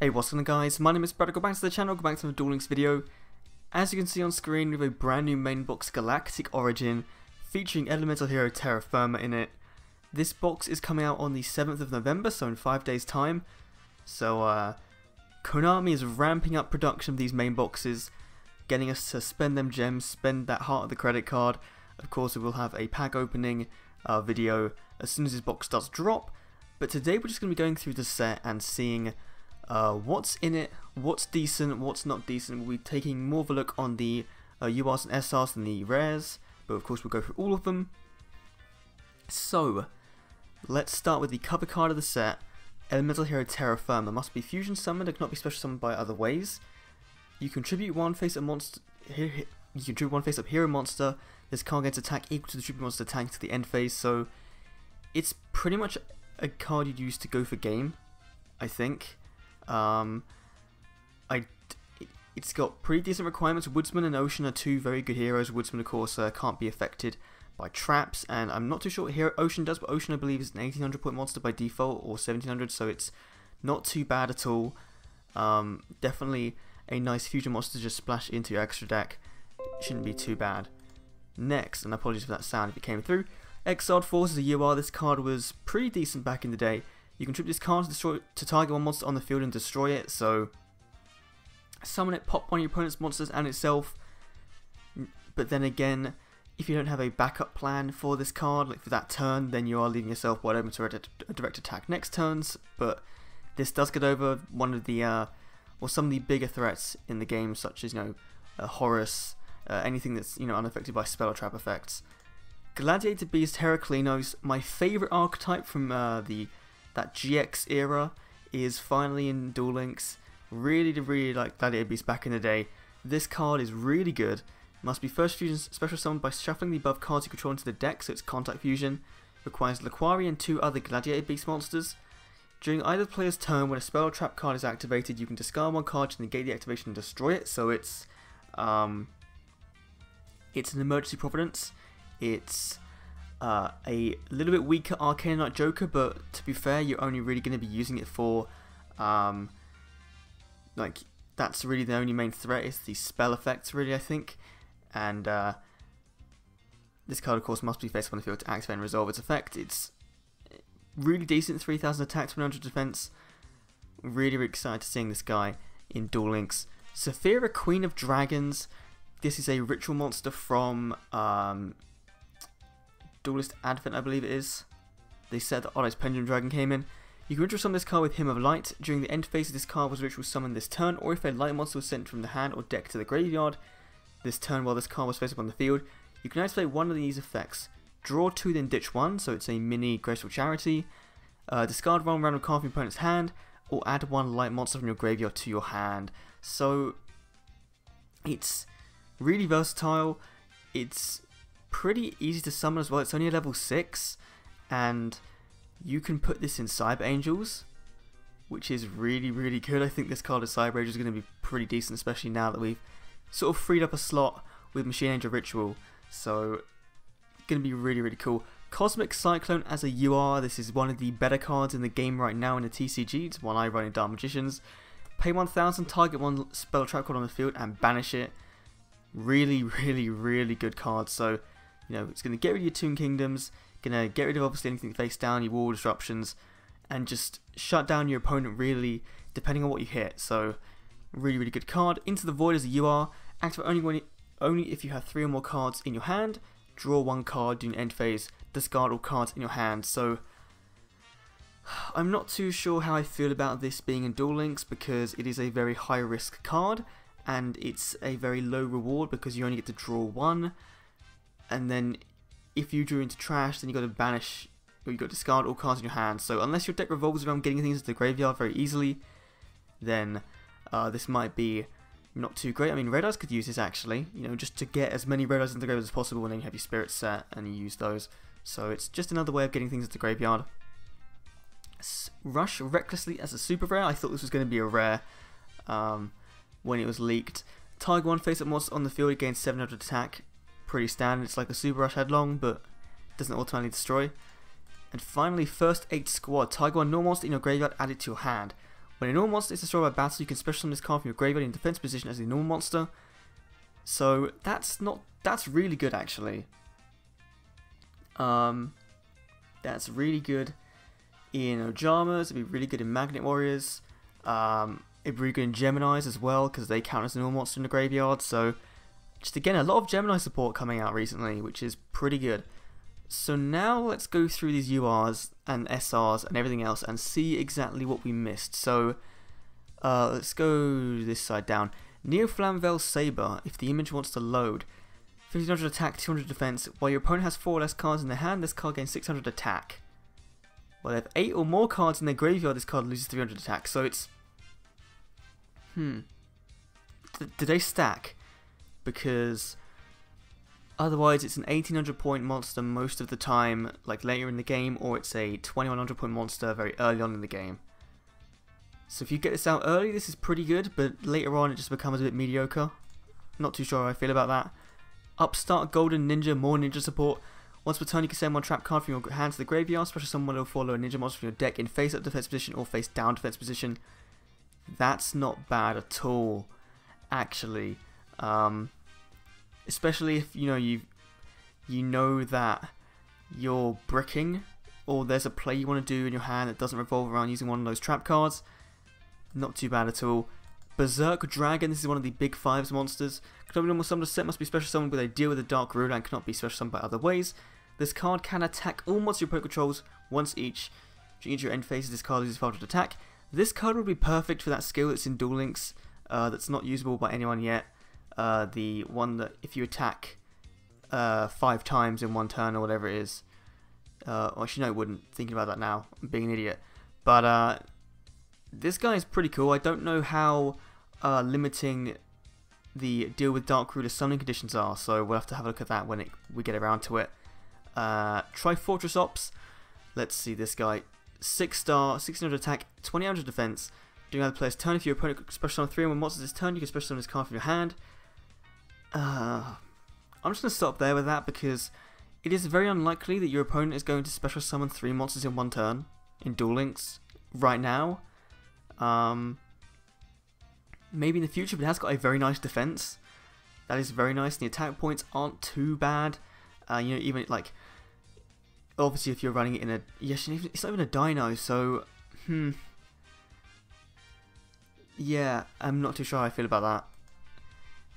Hey, what's going on guys, my name is Brad, go back to the channel, go back to the Duel Links video. As you can see on screen, we have a brand new main box Galactic Origin, featuring elemental hero Terra Firma in it. This box is coming out on the 7th of November, so in 5 days time. So Konami is ramping up production of these main boxes, getting us to spend them gems, spend that heart of the credit card. Of course we will have a pack opening video as soon as this box does drop, but today we're just going to be going through the set and seeing what's in it, what's decent, what's not decent. We'll be taking more of a look on the URs and SRs than the rares, but of course we'll go through all of them. So, let's start with the cover card of the set. Elemental Hero Terra Firma must be fusion summoned and cannot be special summoned by other ways. You contribute one face-up monster. You contribute one face-up hero monster. This card gets attack equal to the tribute monster attack to the end phase. So, it's pretty much a card you'd use to go for game, I think. It's got pretty decent requirements. Woodsman and Ocean are two very good heroes. Woodsman, of course, can't be affected by traps, and I'm not too sure what hero Ocean does, but Ocean, I believe, is an 1800 point monster by default, or 1700, so it's not too bad at all. Definitely a nice fusion monster to just splash into your extra deck. Shouldn't be too bad. Next, and apologies for that sound if it came through, Exiled Force is a UR. This card was pretty decent back in the day. You contribute this card to target one monster on the field and destroy it, so summon it, pop one of your opponent's monsters and itself. But then again, if you don't have a backup plan for this card, like for that turn, then you are leaving yourself wide open to a direct attack next turns. But this does get over one of the, or some of the bigger threats in the game, such as, Horus, anything that's, unaffected by spell or trap effects. Gladiator Beasts Heraclinos, my favourite archetype from that GX era, is finally in Duel Links. Really like Gladiator Beasts back in the day. This card is really good. Must be first fusion special summoned by shuffling the above cards you control into the deck, so it's contact fusion. Requires Laquari and 2 other Gladiator Beast monsters. During either player's turn, when a spell or trap card is activated, you can discard one card to negate the activation and destroy it. So it's an emergency providence. It's a little bit weaker Arcane Knight Joker, but to be fair, you're only really going to be using it for that's really the only main threat, is the spell effects, really, I think. And this card, of course, must be faced on the field to activate and resolve its effect. It's really decent, 3000 attack, 100 defense. Really excited to seeing this guy in Duel Links. Saphira, Queen of Dragons. This is a ritual monster from Duelist Advent, I believe it is. They said that Oddest Pendulum Dragon came in. You can ritual summon this card with Hymn of Light. During the end phase of this card was ritual summoned this turn, or if a light monster was sent from the hand or deck to the graveyard this turn while this card was faced up on the field, you can activate one of these effects. Draw 2, then ditch 1, so it's a mini Graceful Charity. Discard 1 random card from your opponent's hand, or add 1 light monster from your graveyard to your hand. So it's really versatile. It's pretty easy to summon as well. It's only a level 6, and you can put this in Cyber Angels, which is really good. I think this card of Cyber Angels is going to be pretty decent, especially now that we've sort of freed up a slot with Machine Angel Ritual. So, going to be really cool. Cosmic Cyclone as a UR. This is one of the better cards in the game right now in the TCG. It's one I run in Dark Magicians. Pay 1000, target one spell trap card on the field and banish it. Really good card. So, it's going to get rid of your Toon Kingdoms. Gonna get rid of obviously anything face down, your wall disruptions, and just shut down your opponent really, depending on what you hit. So really good card. Into the Void as a UR. Activate only if you have 3 or more cards in your hand. Draw 1 card during end phase. Discard all cards in your hand. So I'm not too sure how I feel about this being in Duel Links, because it is a very high risk card and it's a very low reward because you only get to draw 1, and then if you drew into trash, then you got to banish, or you got to discard all cards in your hand. So unless your deck revolves around getting things into the graveyard very easily, then this might be not too great. I mean, Red Eyes could use this actually, just to get as many Red Eyes into the graveyard as possible, and then you have your spirits set and you use those. So it's just another way of getting things into the graveyard. Rush Recklessly as a super rare. I thought this was going to be a rare when it was leaked. Tiger 1 face up monster on the field against 700 attack. Pretty standard. It's like a Super Rush Headlong, but doesn't automatically destroy. And finally, First Aid Squad. Tiger 1 normal monster in your graveyard, add it to your hand. When a normal monster is destroyed by battle, you can special summon this card from your graveyard in defense position as a normal monster. So that's really good actually. That's really good in Ojamas, it'd be really good in Magnet Warriors, it'd be really good in Geminis as well, because they count as a normal monster in the graveyard, so just again, a lot of Gemini support coming out recently, which is pretty good. So now let's go through these URs and SRs and everything else and see exactly what we missed. So let's go this side down. Near Flamvell Saber, if the image wants to load, 1500 attack, 200 defense. While your opponent has 4 or less cards in their hand, this card gains 600 attack. While they have 8 or more cards in their graveyard, this card loses 300 attack. So it's... do they stack? Because otherwise it's an 1800 point monster most of the time, like later in the game, or it's a 2100 point monster very early on in the game. So if you get this out early, this is pretty good, but later on it just becomes a bit mediocre. Not too sure how I feel about that. Upstart Golden Ninja, more ninja support. Once per turn you can send one trap card from your hand to the graveyard, special summon will follow a ninja monster from your deck in face up defense position or face down defense position. That's not bad at all, actually. Especially if you know that you're bricking, or there's a play you want to do in your hand that doesn't revolve around using one of those trap cards. Not too bad at all. Berserk Dragon, this is one of the big 5s monsters. Normal summoned set must be special summoned with a deal with a dark ruler and cannot be special summoned by other ways. This card can attack all monsters your opponent controls once each. During your end phase, this card loses 500 attack. This card would be perfect for that skill that's in Duel Links, that's not usable by anyone yet. The one that if you attack 5 times in one turn or whatever it is. Actually no, it wouldn't. Thinking about that now, I'm being an idiot. But this guy is pretty cool. I don't know how limiting the deal with Dark Ruler summoning conditions are, so we'll have to have a look at that when we get around to it. Trifortress Ops. Let's see this guy. 6-star, 1600 attack, 2800 defense. During other player's turn, if your opponent special summon 3 or more monsters this turn, you can special summon this card from your hand. I'm just going to stop there with that because it is very unlikely that your opponent is going to special summon 3 monsters in one turn in Duel Links right now. Maybe in the future, but it has got a very nice defense. That is very nice. The attack points aren't too bad. Even like, obviously if you're running it in a, yes, it's not even a dino, so, yeah, I'm not too sure how I feel about that.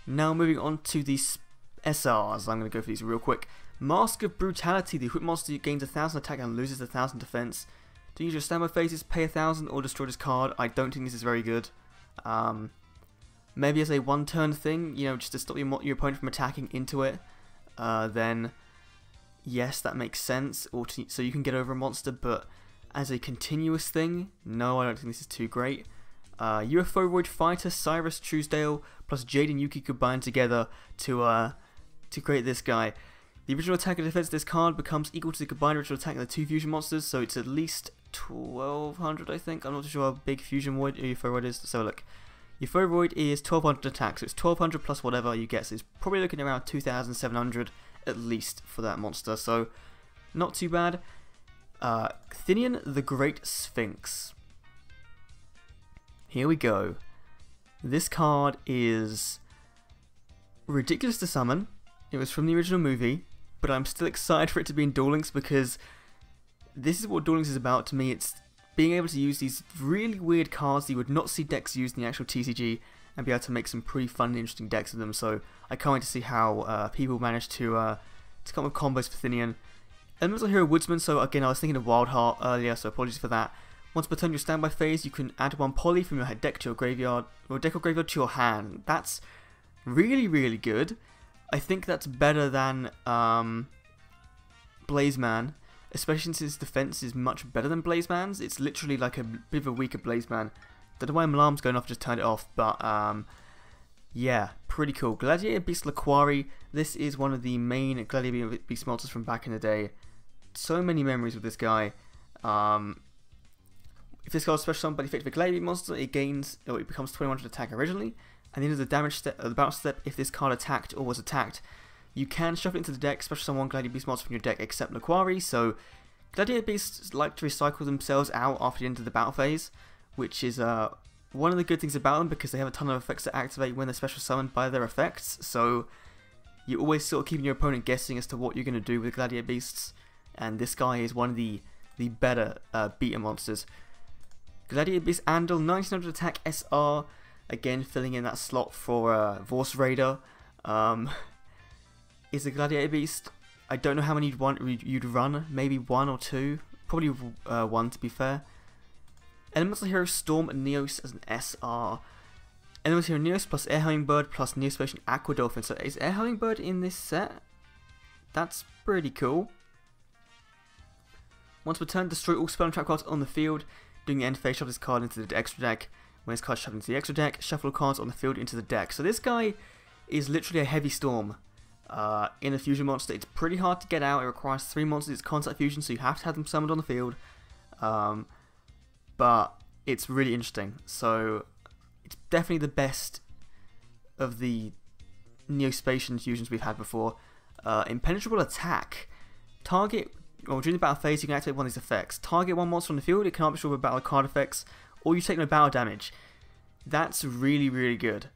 Now moving on to the SRs, I'm going to go for these real quick. Mask of Brutality, the equipped monster gains 1000 attack and loses 1000 defense. To use your standby phases, pay 1000 or destroy this card. I don't think this is very good. Maybe as a one-turn thing, just to stop your opponent from attacking into it, then yes, that makes sense, or so you can get over a monster, but as a continuous thing, no, I don't think this is too great. UFO Fighter, Cyrus, Truesdale, plus Jade and Yuki combined together to create this guy. The original attack and defense of this card becomes equal to the combined original attack of the 2 fusion monsters, so it's at least 1200, I think. I'm not too sure how big Fusion Void or UFO Void is. So look, UFO Void is 1200 attack, so it's 1200 plus whatever you get. So it's probably looking around 2700 at least for that monster. So not too bad. Athenian, the Great Sphinx. Here we go. This card is ridiculous to summon. It was from the original movie, but I'm still excited for it to be in Duel Links because this is what Duel Links is about to me. It's being able to use these really weird cards that you would not see decks used in the actual TCG and be able to make some pretty fun and interesting decks of them. So I can't wait to see how people manage to come up with combos for Athenian. Elemental Hero Woodsman, so again I was thinking of Wild Heart earlier, so apologies for that. Once per turn your standby phase, you can add 1 poly from your deck to your graveyard, or deck or graveyard to your hand. That's really, really good. I think that's better than Blazeman, especially since his defense is much better than Blazeman's. It's literally like a bit of a weaker Blazeman. Don't know why my alarm's going off, just turned it off, but yeah, pretty cool. Gladiator Beasts Laquari, this is one of the main Gladiator Beast monsters from back in the day. So many memories with this guy. If this card is special summoned by the effective Gladiator monster, it becomes 2100 attack originally. And then there's the damage step, the battle step, if this card attacked or was attacked, you can shuffle it into the deck, special summon 1 Gladiator Beast monster from your deck except Laquari. So Gladiator Beasts like to recycle themselves out after the end of the battle phase, which is one of the good things about them, because they have a ton of effects that activate when they're special summoned by their effects, so you're always sort of keeping your opponent guessing as to what you're going to do with Gladiator Beasts, and this guy is one of the better beta monsters. Gladiator Beast Andal, 1900 attack SR, again filling in that slot for Vorse Raider. Is a Gladiator Beast. I don't know how many you'd run, maybe 1 or 2, probably 1 to be fair. Elemental Hero Storm and Neos as an SR. Elemental Hero Neos plus Air Hummingbird plus Neospatial Aqua Dolphin. So is Air Hummingbird in this set? That's pretty cool. Once per turn, destroy all spell and trap cards on the field. During the end phase, shuffle this card into the extra deck. When this card is shuffled into the extra deck, shuffle cards on the field into the deck. So this guy is literally a heavy storm. In a fusion monster, it's pretty hard to get out. It requires 3 monsters. It's contact fusion, so you have to have them summoned on the field. But it's really interesting. So it's definitely the best of the Neospatian fusions we've had before. Impenetrable attack. Target, or during the battle phase, you can activate one of these effects. Target one monster on the field. It can't be destroyed with battle card effects, or you take no battle damage. That's really, really good.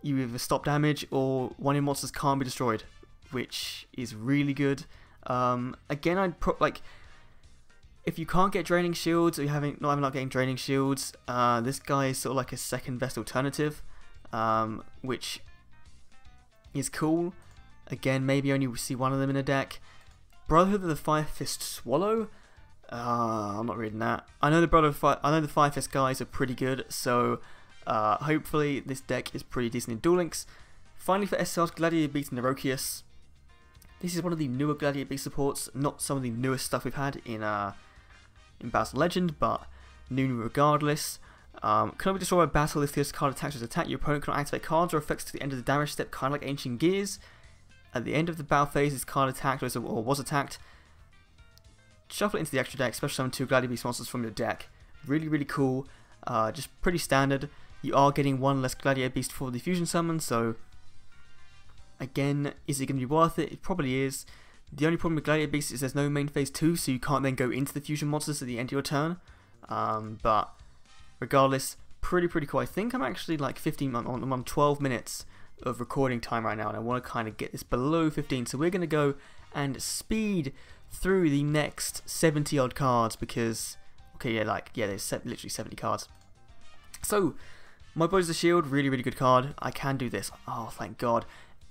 You either stop damage, or one of your monsters can't be destroyed, which is really good. Again, I'd like, if you can't get draining shields, or you're not getting draining shields, this guy is sort of like a second best alternative, which is cool. Again, maybe only see one of them in a deck. Brotherhood of the Fire Fist Swallow. I'm not reading that. I know the Fire Fist guys are pretty good, so hopefully this deck is pretty decent in Duel Links. Finally for SL's Gladiator Beasts Nerokius. This is one of the newer Gladiator Beast supports, not some of the newest stuff we've had in Battle Legend, but new regardless. Cannot be destroyed by battle if this card attacks or attack. Your opponent cannot activate cards or effects to the end of the damage step, kind of like Ancient Gears. At the end of the battle phase, this card attacked or was attacked. Shuffle it into the extra deck, special summon 2 Gladiator Beast monsters from your deck. Really, really cool. Just pretty standard. You are getting 1 less Gladiator Beast for the fusion summon, so again, is it going to be worth it? It probably is. The only problem with Gladiator Beast is there's no main phase 2, so you can't then go into the fusion monsters at the end of your turn. But regardless, pretty cool. I think I'm actually like 15. I'm on 12 minutes of recording time right now, and I want to kind of get this below 15. So we're going to go and speed through the next 70 odd cards, because there's literally 70 cards. So my Body's the Shield, really good card. I can do this. Oh, thank God.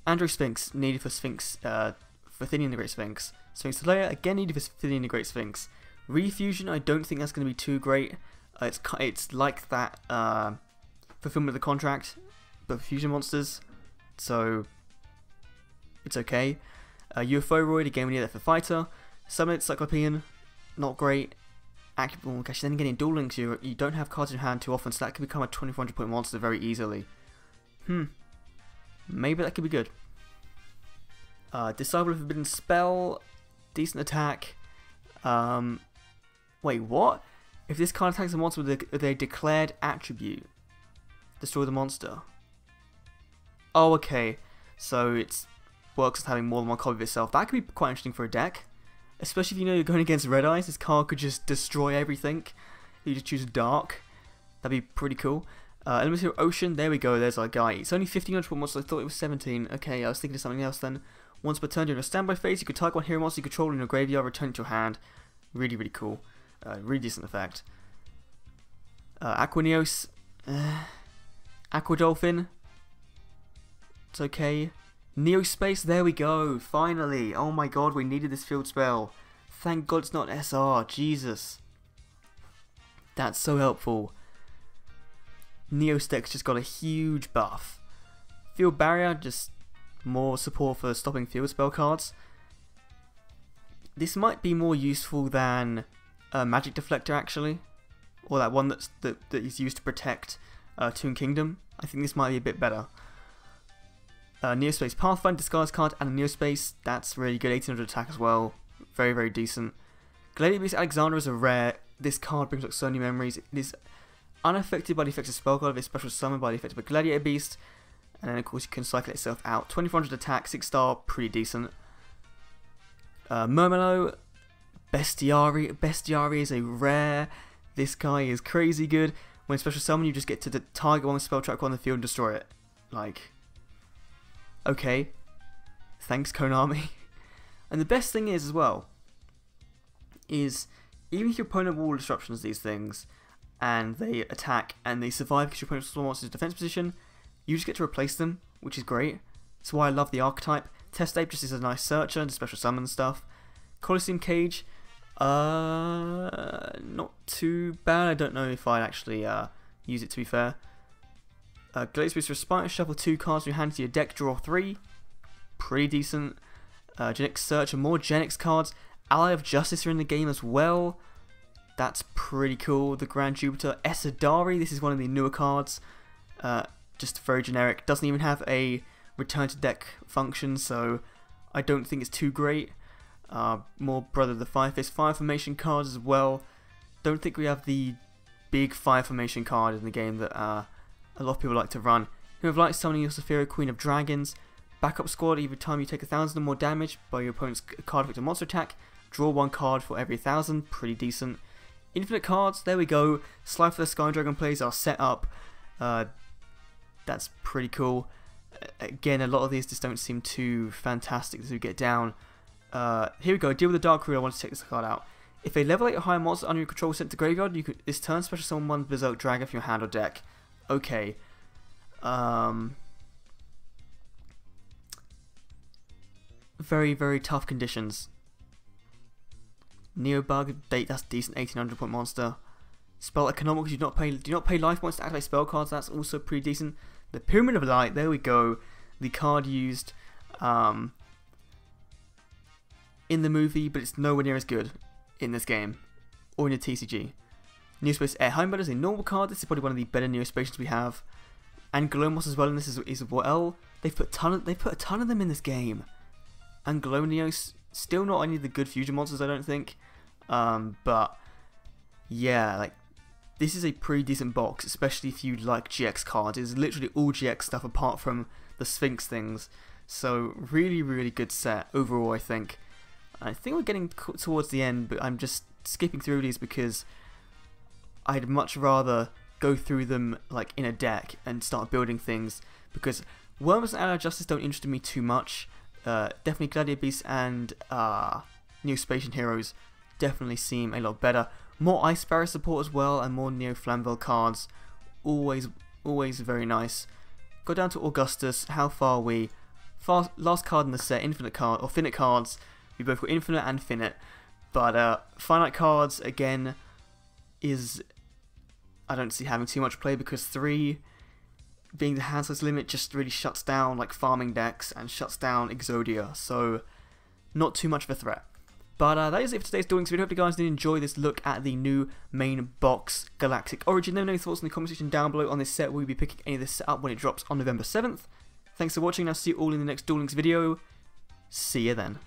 Andrew Sphinx, needed for Sphinx, for Athenian the Great Sphinx. Sphinx Slayer, again needed for Athenian the Great Sphinx. Refusion, I don't think that's going to be too great. It's like that Fulfillment of the Contract, but for fusion monsters, so it's okay. Euphoroid, again we need that for Fighter. Summon Cyclopean, not great. Well, then again in Duel Links you don't have cards in your hand too often, so that can become a 2400 point monster very easily. Maybe that could be good. Disciple of Forbidden Spell, decent attack. Wait, what? If this card attacks a monster with a declared attribute, destroy the monster. Oh, okay. So it works as having more than one copy of itself. That could be quite interesting for a deck. Especially if you know you're going against Red Eyes, this card could just destroy everything. You just choose Dark. That'd be pretty cool. Elemental Hero Ocean, there we go, there's our guy. It's only 1500 point monster, I thought it was 17. Okay, I was thinking of something else then. Once per turn during a standby phase, you could target one hero monster you control in your graveyard, return it to your hand. Really cool. Really decent effect. Aquaneos. Aqua Dolphin. It's okay. Neospace, there we go, finally. Oh my God, we needed this field spell. Thank God it's not SR, Jesus. That's so helpful. Neostex just got a huge buff. Field Barrier, just more support for stopping field spell cards. This might be more useful than Magic Deflector actually, or that one that is used to protect Toon Kingdom. I think this might be a bit better. Neospace Pathfinder, discard card, and a Neospace, that's really good. 1800 attack as well, very decent. Gladiator Beasts Alexander is a rare. This card brings back so many memories. It is unaffected by the effects of spell card, if it's special summoned by the effect of a Gladiator Beast, and then of course you can cycle itself out. 2400 attack, 6 star, pretty decent. Murmelo, Bestiari is a rare. This guy is crazy good. When special summon, you just get to target one spell track on the field and destroy it. Like, okay, thanks Konami. And the best thing is as well, is even if your opponent wall disruptions these things, and they attack and they survive because your opponent's monster's defense position, you just get to replace them, which is great. That's why I love the archetype. Test Ape just is a nice searcher and special summon stuff. Coliseum Cage, not too bad. I don't know if I'd actually use it, to be fair. Gladiator Beasts Respite, shuffle 2 cards from your hand to your deck, draw 3. Pretty decent. Genetic Search and more Genix cards. Ally of Justice are in the game as well. That's pretty cool. The Grand Jupiter. Esadari, this is one of the newer cards. Just very generic. Doesn't even have a return to deck function, so I don't think it's too great. More Brother of the Fire Fist. Fire Formation cards as well. Don't think we have the big Fire Formation card in the game that a lot of people like to run. Who have liked summoning your Saphira Queen of Dragons. Backup squad, every time you take 1,000 or more damage by your opponent's card effect or monster attack, draw 1 card for every 1,000, pretty decent. Infinite cards, there we go. Slide for the Sky Dragon plays are set up. That's pretty cool. Again, a lot of these just don't seem too fantastic to get down. Here we go, Deal with the Dark Ruler. I want to check this card out. If a level 8 or higher monster under your control is sent to graveyard, you could this turn special summon 1 Berserk Dragon from your hand or deck. Okay. Very, very tough conditions. Neobug, that's decent, 1800 point monster. Spell Economics, do not pay life points to activate spell cards, that's also pretty decent. The Pyramid of Light, there we go. The card used in the movie, but it's nowhere near as good in this game, or in a TCG. Neospace Air Heimbud is a normal card, this is probably one of the better Neospacians we have. And Glomos as well, and this is well, they've put a ton of them in this game. And Glonios, still not any of the good fusion monsters, I don't think. But yeah, like this is a pretty decent box, especially if you like GX cards. It's literally all GX stuff apart from the Sphinx things. So really, really good set overall, I think. I think we're getting towards the end, but I'm just skipping through these because I'd much rather go through them like in a deck and start building things, because Worms and Allied Justice don't interest me too much. Definitely Gladiator Beasts and Neospatian Heroes definitely seem a lot better. More Ice Barrier support as well, and more Neo Flamvell cards. Always very nice. Go down to Augustus. How far are we? Last card in the set, infinite card, or finite cards. We both got infinite and finite. But finite cards, again, I don't see having too much play, because 3 being the hand size limit just really shuts down like farming decks and shuts down Exodia, so not too much of a threat. But that is it for today's Duel Links video. Hope you guys did enjoy this look at the new main box Galactic Origin. Let me know your thoughts in the comment section down below on this set. We'll be picking any of this set up when it drops on November 7th. Thanks for watching, and I'll see you all in the next Duel Links video. See you then.